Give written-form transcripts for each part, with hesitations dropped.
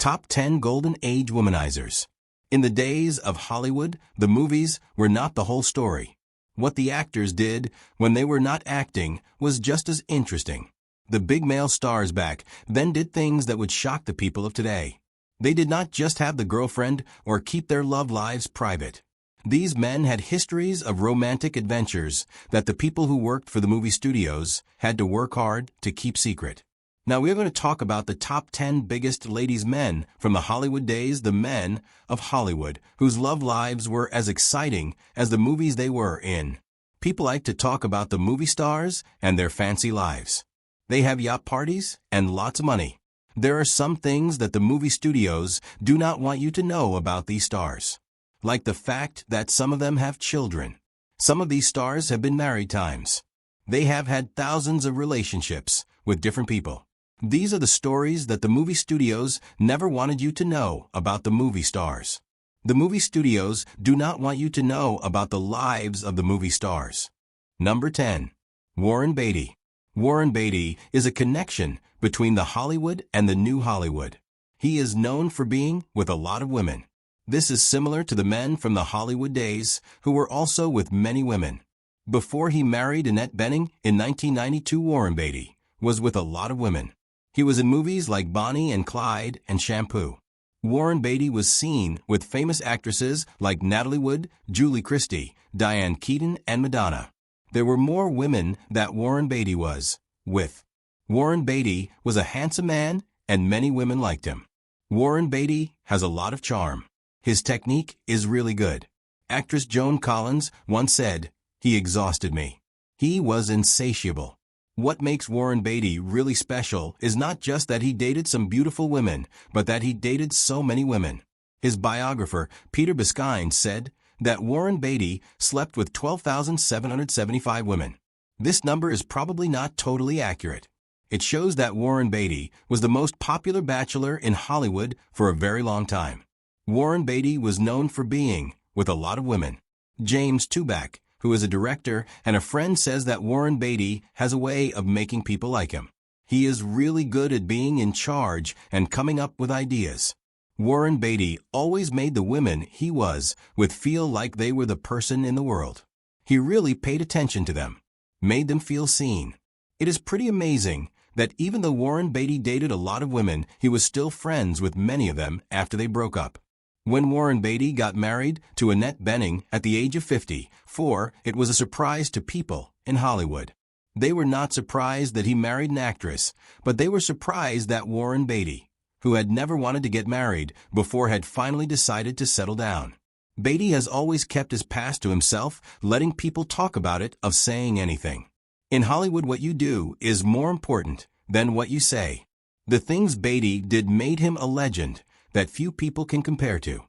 Top 10 Golden Age Womanizers. In the days of Hollywood, the movies were not the whole story. What the actors did when they were not acting was just as interesting. The big male stars back then did things that would shock the people of today. They did not just have the girlfriend or keep their love lives private. These men had histories of romantic adventures that the people who worked for the movie studios had to work hard to keep secret. Now we're going to talk about the top 10 biggest ladies' men from the Hollywood days, the men of Hollywood, whose love lives were as exciting as the movies they were in. People like to talk about the movie stars and their fancy lives. They have yacht parties and lots of money. There are some things that the movie studios do not want you to know about these stars, like the fact that some of them have children. Some of these stars have been married times. They have had thousands of relationships with different people. These are the stories that the movie studios never wanted you to know about the movie stars. The movie studios do not want you to know about the lives of the movie stars. Number 10. Warren Beatty. Warren Beatty is a connection between the Hollywood and the New Hollywood. He is known for being with a lot of women. This is similar to the men from the Hollywood days who were also with many women. Before he married Annette Bening in 1992, Warren Beatty was with a lot of women. He was in movies like Bonnie and Clyde and Shampoo. Warren Beatty was seen with famous actresses like Natalie Wood, Julie Christie, Diane Keaton, and Madonna. There were more women that Warren Beatty was with. Warren Beatty was a handsome man, and many women liked him. Warren Beatty has a lot of charm. His technique is really good. Actress Joan Collins once said, "He exhausted me." He was insatiable. What makes Warren Beatty really special is not just that he dated some beautiful women, but that he dated so many women. His biographer, Peter Biskind, said that Warren Beatty slept with 12,775 women. This number is probably not totally accurate. It shows that Warren Beatty was the most popular bachelor in Hollywood for a very long time. Warren Beatty was known for being with a lot of women. James Toback, who is a director and a friend, says that Warren Beatty has a way of making people like him. He is really good at being in charge and coming up with ideas. Warren Beatty always made the women he was with feel like they were the person in the world. He really paid attention to them, made them feel seen. It is pretty amazing that even though Warren Beatty dated a lot of women, he was still friends with many of them after they broke up. When Warren Beatty got married to Annette Bening at the age of 54, it was a surprise to people in Hollywood. They were not surprised that he married an actress, but they were surprised that Warren Beatty, who had never wanted to get married before, had finally decided to settle down. Beatty has always kept his past to himself, letting people talk about it of saying anything. In Hollywood, what you do is more important than what you say. The things Beatty did made him a legend that few people can compare to.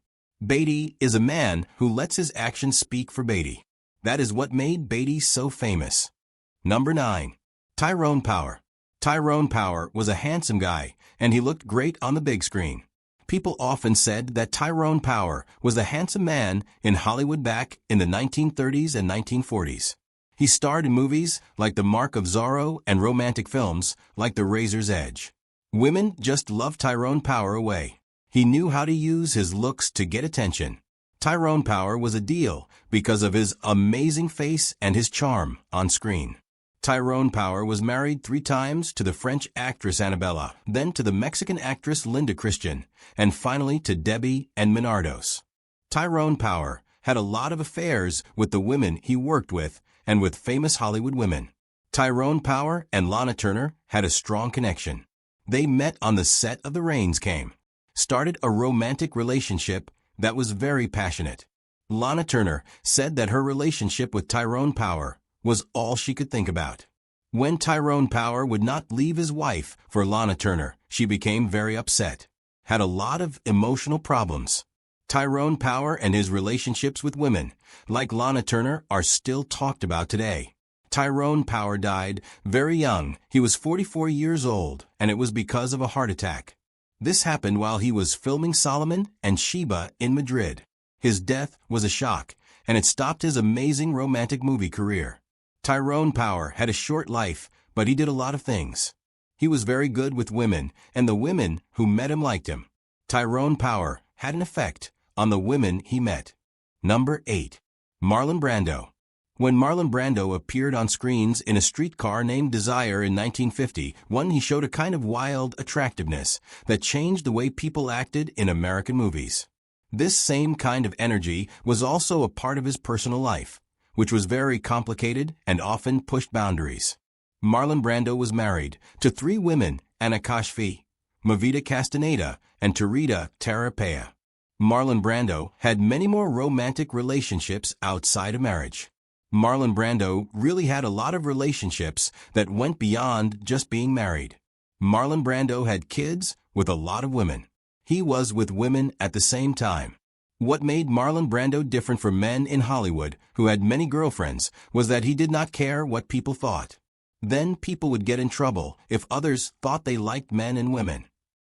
Beatty is a man who lets his actions speak for Beatty. That is what made Beatty so famous. Number 9. Tyrone Power. Tyrone Power was a handsome guy, and he looked great on the big screen. People often said that Tyrone Power was a handsome man in Hollywood back in the 1930s and 1940s. He starred in movies like The Mark of Zorro and romantic films like The Razor's Edge. Women just loved Tyrone Power away. He knew how to use his looks to get attention. Tyrone Power was a deal because of his amazing face and his charm on screen. Tyrone Power was married 3 times, to the French actress Annabella, then to the Mexican actress Linda Christian, and finally to Debbie and Minardos. Tyrone Power had a lot of affairs with the women he worked with and with famous Hollywood women. Tyrone Power and Lana Turner had a strong connection. They met on the set of The Rains Came. Started a romantic relationship that was very passionate. Lana Turner said that her relationship with Tyrone Power was all she could think about. When Tyrone Power would not leave his wife for Lana Turner, she became very upset. Had a lot of emotional problems. Tyrone Power and his relationships with women, like Lana Turner, are still talked about today. Tyrone Power died very young. He was 44 years old, and it was because of a heart attack. This happened while he was filming Solomon and Sheba in Madrid. His death was a shock, and it stopped his amazing romantic movie career. Tyrone Power had a short life, but he did a lot of things. He was very good with women, and the women who met him liked him. Tyrone Power had an effect on the women he met. Number 8. Marlon Brando. When Marlon Brando appeared on screens in A Streetcar Named Desire in 1951, he showed a kind of wild attractiveness that changed the way people acted in American movies. This same kind of energy was also a part of his personal life, which was very complicated and often pushed boundaries. Marlon Brando was married to 3 women: Anna Kashfi, Movita Castaneda, and Tarita Tarapea. Marlon Brando had many more romantic relationships outside of marriage. Marlon Brando really had a lot of relationships that went beyond just being married. Marlon Brando had kids with a lot of women. He was with women at the same time. What made Marlon Brando different from men in Hollywood who had many girlfriends was that he did not care what people thought. Then people would get in trouble if others thought they liked men and women.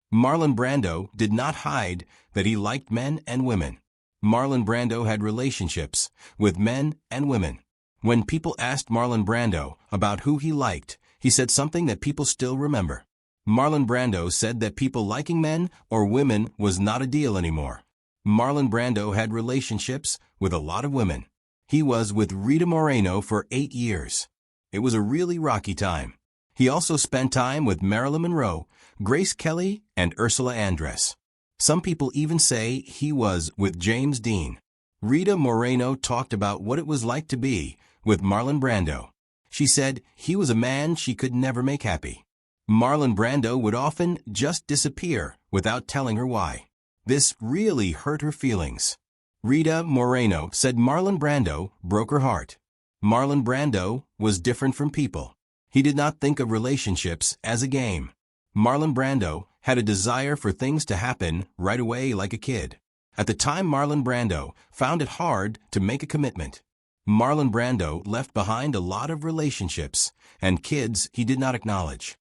Marlon Brando did not hide that he liked men and women. Marlon Brando had relationships with men and women. When people asked Marlon Brando about who he liked, he said something that people still remember. Marlon Brando said that people liking men or women was not a deal anymore. Marlon Brando had relationships with a lot of women. He was with Rita Moreno for 8 years. It was a really rocky time. He also spent time with Marilyn Monroe, Grace Kelly, and Ursula Andress. Some people even say he was with James Dean. Rita Moreno talked about what it was like to be with Marlon Brando. She said he was a man she could never make happy. Marlon Brando would often just disappear without telling her why. This really hurt her feelings. Rita Moreno said Marlon Brando broke her heart. Marlon Brando was different from people. He did not think of relationships as a game. Marlon Brando had a desire for things to happen right away like a kid. At the time, Marlon Brando found it hard to make a commitment. Marlon Brando left behind a lot of relationships and kids he did not acknowledge.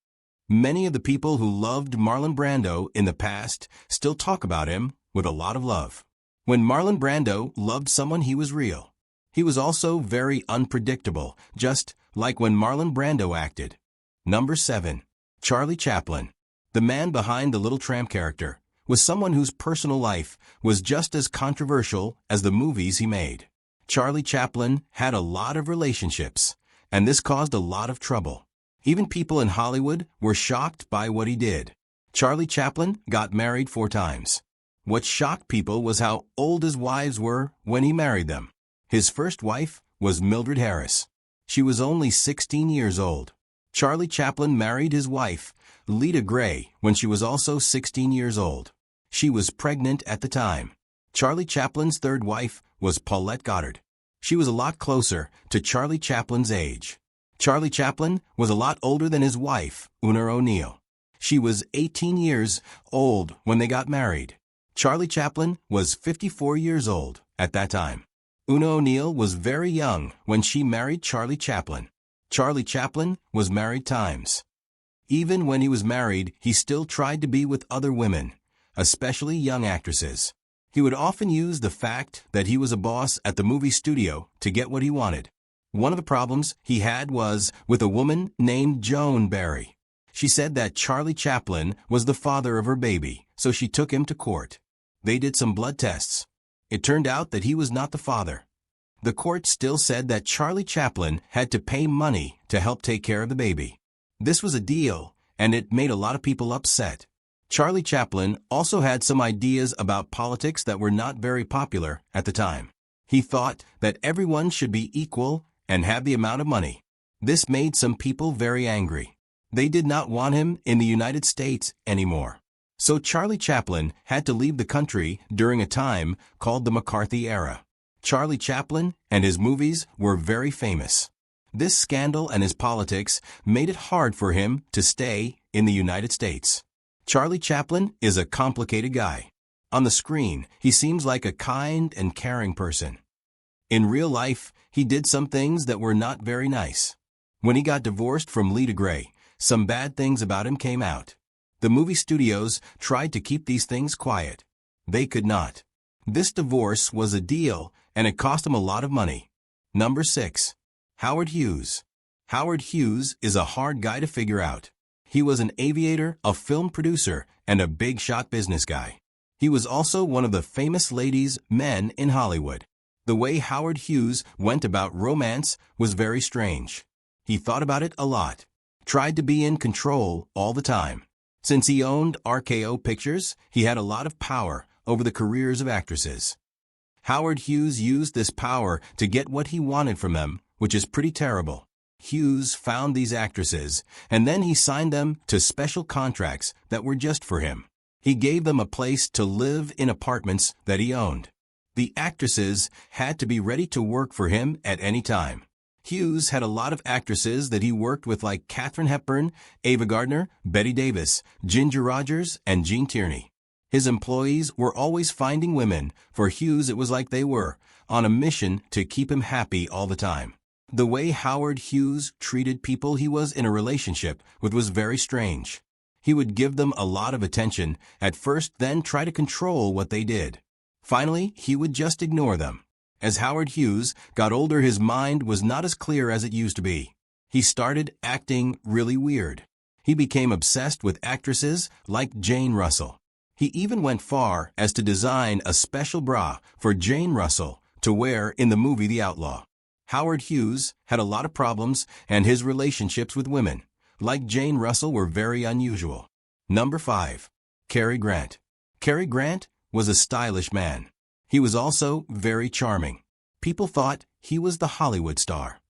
Many of the people who loved Marlon Brando in the past still talk about him with a lot of love. When Marlon Brando loved someone, he was real. He was also very unpredictable, just like when Marlon Brando acted. Number 7. Charlie Chaplin. The man behind the Little Tramp character was someone whose personal life was just as controversial as the movies he made. Charlie Chaplin had a lot of relationships, and this caused a lot of trouble. Even people in Hollywood were shocked by what he did. Charlie Chaplin got married 4 times. What shocked people was how old his wives were when he married them. His first wife was Mildred Harris. She was only 16 years old. Charlie Chaplin married his wife, Lita Gray, when she was also 16 years old. She was pregnant at the time. Charlie Chaplin's third wife was Paulette Goddard. She was a lot closer to Charlie Chaplin's age. Charlie Chaplin was a lot older than his wife, Una O'Neill. She was 18 years old when they got married. Charlie Chaplin was 54 years old at that time. Una O'Neill was very young when she married Charlie Chaplin. Charlie Chaplin was married times. Even when he was married, he still tried to be with other women, especially young actresses. He would often use the fact that he was a boss at the movie studio to get what he wanted. One of the problems he had was with a woman named Joan Barry. She said that Charlie Chaplin was the father of her baby, so she took him to court. They did some blood tests. It turned out that he was not the father. The court still said that Charlie Chaplin had to pay money to help take care of the baby. This was a deal, and it made a lot of people upset. Charlie Chaplin also had some ideas about politics that were not very popular at the time. He thought that everyone should be equal and have the amount of money. This made some people very angry. They did not want him in the United States anymore. So Charlie Chaplin had to leave the country during a time called the McCarthy era. Charlie Chaplin and his movies were very famous. This scandal and his politics made it hard for him to stay in the United States. Charlie Chaplin is a complicated guy. On the screen, he seems like a kind and caring person. In real life, he did some things that were not very nice. When he got divorced from Lita Gray, some bad things about him came out. The movie studios tried to keep these things quiet. They could not. This divorce was a deal, and it cost him a lot of money. Number 6. Howard Hughes. Howard Hughes is a hard guy to figure out. He was an aviator, a film producer, and a big-shot business guy. He was also one of the famous ladies' men in Hollywood. The way Howard Hughes went about romance was very strange. He thought about it a lot, tried to be in control all the time. Since he owned RKO Pictures, he had a lot of power over the careers of actresses. Howard Hughes used this power to get what he wanted from them, which is pretty terrible. Hughes found these actresses, and then he signed them to special contracts that were just for him. He gave them a place to live in apartments that he owned. The actresses had to be ready to work for him at any time. Hughes had a lot of actresses that he worked with like Katharine Hepburn, Ava Gardner, Bette Davis, Ginger Rogers, and Gene Tierney. His employees were always finding women. For Hughes it was like they were on a mission to keep him happy all the time. The way Howard Hughes treated people he was in a relationship with was very strange. He would give them a lot of attention at first, then try to control what they did. Finally, he would just ignore them. As Howard Hughes got older, his mind was not as clear as it used to be. He started acting really weird. He became obsessed with actresses like Jane Russell. He even went far as to design a special bra for Jane Russell to wear in the movie The Outlaw. Howard Hughes had a lot of problems, and his relationships with women, like Jane Russell, were very unusual. Number 5. Cary Grant. Cary Grant was a stylish man. He was also very charming. People thought he was the Hollywood star.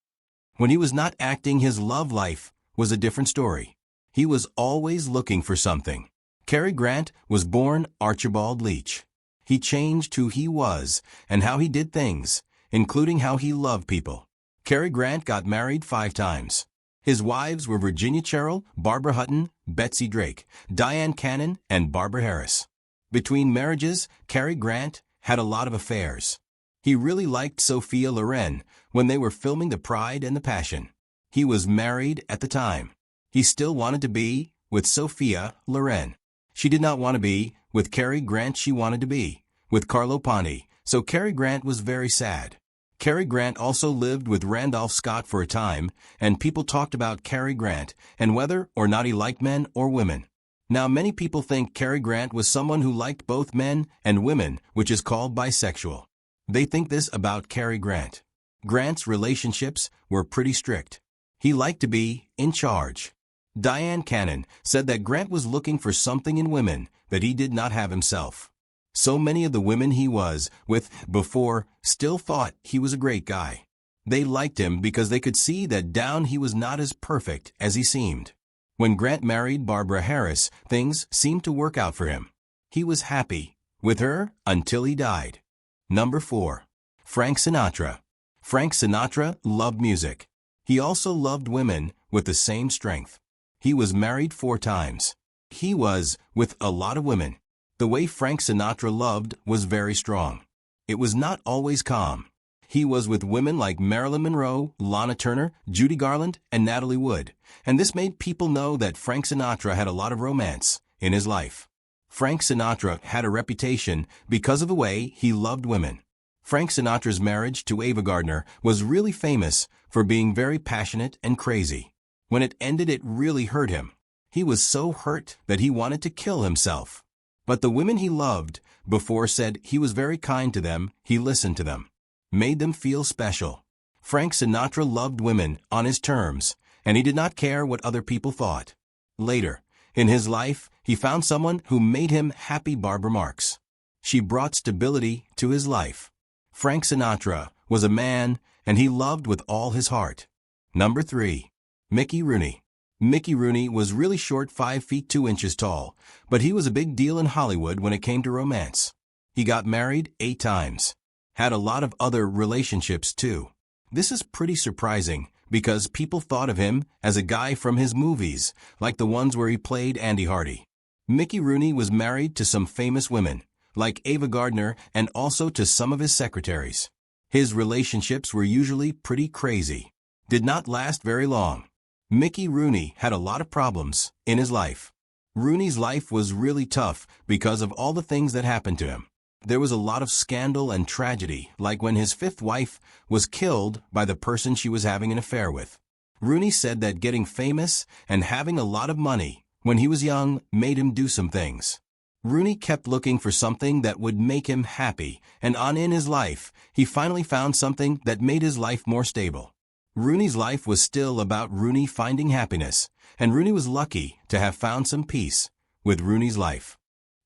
When he was not acting, his love life was a different story. He was always looking for something. Cary Grant was born Archibald Leach. He changed who he was and how he did things, including how he loved people. Cary Grant got married 5 times. His wives were Virginia Cherrill, Barbara Hutton, Betsy Drake, Diane Cannon, and Barbara Harris. Between marriages, Cary Grant had a lot of affairs. He really liked Sophia Loren when they were filming The Pride and the Passion. He was married at the time. He still wanted to be with Sophia Loren. She did not want to be with Cary Grant. She wanted to be with Carlo Ponti, so Cary Grant was very sad. Cary Grant also lived with Randolph Scott for a time, and people talked about Cary Grant and whether or not he liked men or women. Now, many people think Cary Grant was someone who liked both men and women, which is called bisexual. They think this about Cary Grant. Grant's relationships were pretty strict. He liked to be in charge. Diane Cannon said that Grant was looking for something in women that he did not have himself. So many of the women he was with before still thought he was a great guy. They liked him because they could see that down he was not as perfect as he seemed. When Grant married Barbara Harris, things seemed to work out for him. He was happy with her until he died. Number 4. Frank Sinatra. Frank Sinatra loved music. He also loved women with the same strength. He was married 4 times. He was with a lot of women. The way Frank Sinatra loved was very strong. It was not always calm. He was with women like Marilyn Monroe, Lana Turner, Judy Garland, and Natalie Wood, and this made people know that Frank Sinatra had a lot of romance in his life. Frank Sinatra had a reputation because of the way he loved women. Frank Sinatra's marriage to Ava Gardner was really famous for being very passionate and crazy. When it ended, it really hurt him. He was so hurt that he wanted to kill himself. But the women he loved before said he was very kind to them. He listened to them, made them feel special. Frank Sinatra loved women on his terms, and he did not care what other people thought. Later, in his life, he found someone who made him happy, Barbara Marx. She brought stability to his life. Frank Sinatra was a man, and he loved with all his heart. Number 3. Mickey Rooney. Mickey Rooney was really short, 5 feet 2 inches tall, but he was a big deal in Hollywood when it came to romance. He got married 8 times. Had a lot of other relationships too. This is pretty surprising because people thought of him as a guy from his movies, like the ones where he played Andy Hardy. Mickey Rooney was married to some famous women, like Ava Gardner, and also to some of his secretaries. His relationships were usually pretty crazy. Did not last very long. Mickey Rooney had a lot of problems in his life. Rooney's life was really tough because of all the things that happened to him. There was a lot of scandal and tragedy, like when his 5th wife was killed by the person she was having an affair with. Rooney said that getting famous and having a lot of money when he was young made him do some things. Rooney kept looking for something that would make him happy, and in his life, he finally found something that made his life more stable. Rooney's life was still about Rooney finding happiness, and Rooney was lucky to have found some peace with Rooney's life.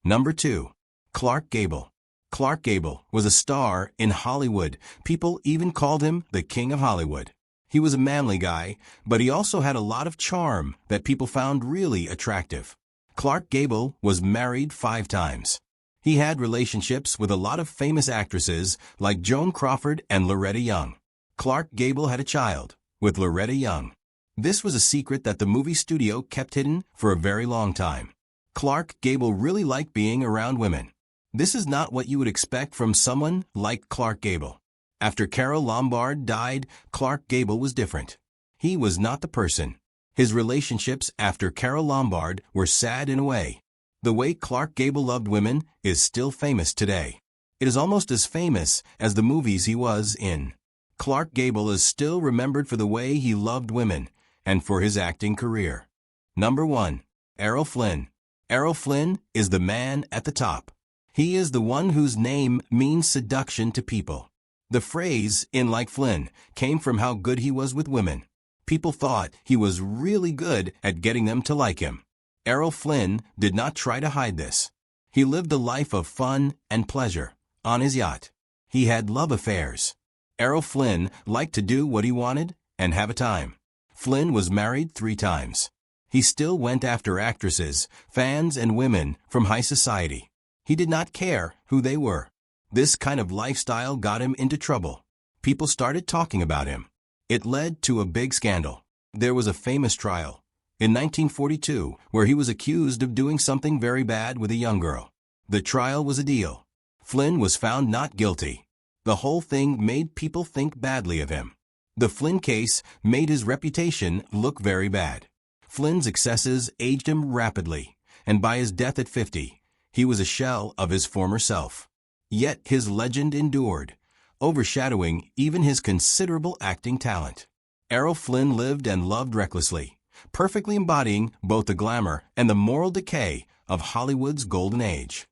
Number 2. Clark Gable. Clark Gable was a star in Hollywood. People even called him the King of Hollywood. He was a manly guy, but he also had a lot of charm that people found really attractive. Clark Gable was married 5 times. He had relationships with a lot of famous actresses like Joan Crawford and Loretta Young. Clark Gable had a child with Loretta Young. This was a secret that the movie studio kept hidden for a very long time. Clark Gable really liked being around women. This is not what you would expect from someone like Clark Gable. After Carole Lombard died, Clark Gable was different. He was not the person. His relationships after Carole Lombard were sad in a way. The way Clark Gable loved women is still famous today. It is almost as famous as the movies he was in. Clark Gable is still remembered for the way he loved women and for his acting career. Number 1. Errol Flynn. Errol Flynn is the man at the top. He is the one whose name means seduction to people. The phrase, "in like Flynn," came from how good he was with women. People thought he was really good at getting them to like him. Errol Flynn did not try to hide this. He lived a life of fun and pleasure on his yacht. He had love affairs. Errol Flynn liked to do what he wanted and have a time. Flynn was married 3 times. He still went after actresses, fans, and women from high society. He did not care who they were. This kind of lifestyle got him into trouble. People started talking about him. It led to a big scandal. There was a famous trial in 1942 where he was accused of doing something very bad with a young girl. The trial was a deal. Flynn was found not guilty. The whole thing made people think badly of him. The Flynn case made his reputation look very bad. Flynn's excesses aged him rapidly, and by his death at 50, he was a shell of his former self. Yet his legend endured, overshadowing even his considerable acting talent. Errol Flynn lived and loved recklessly, perfectly embodying both the glamour and the moral decay of Hollywood's golden age.